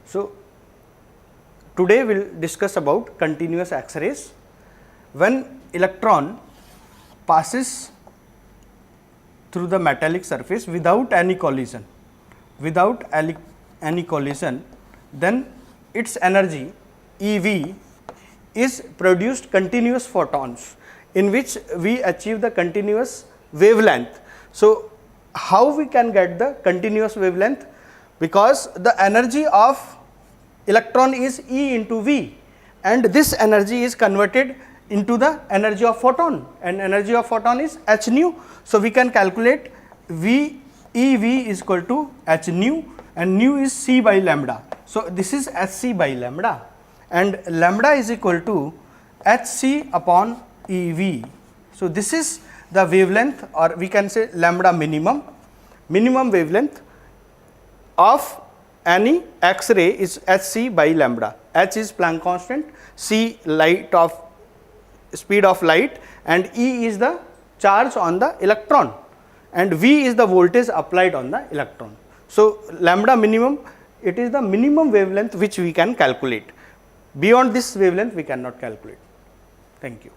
So, today we will discuss about continuous X-rays. When electron passes through the metallic surface without any collision, then its energy EV is produced continuous photons, in which we achieve the continuous wavelength. So, how we can get the continuous wavelength? Because the energy of electron is E into V, and this energy is converted into the energy of photon, and energy of photon is h nu. So, we can calculate EV is equal to h nu, and nu is c by lambda. So, this is hc by lambda, and lambda is equal to hc upon EV. So, this is the wavelength, or we can say lambda minimum wavelength of any X-ray is hc by lambda. H is Planck constant, c speed of light, and E is the charge on the electron, and V is the voltage applied on the electron. So, lambda minimum, it is the minimum wavelength which we can calculate. Beyond this wavelength we cannot calculate. Thank you.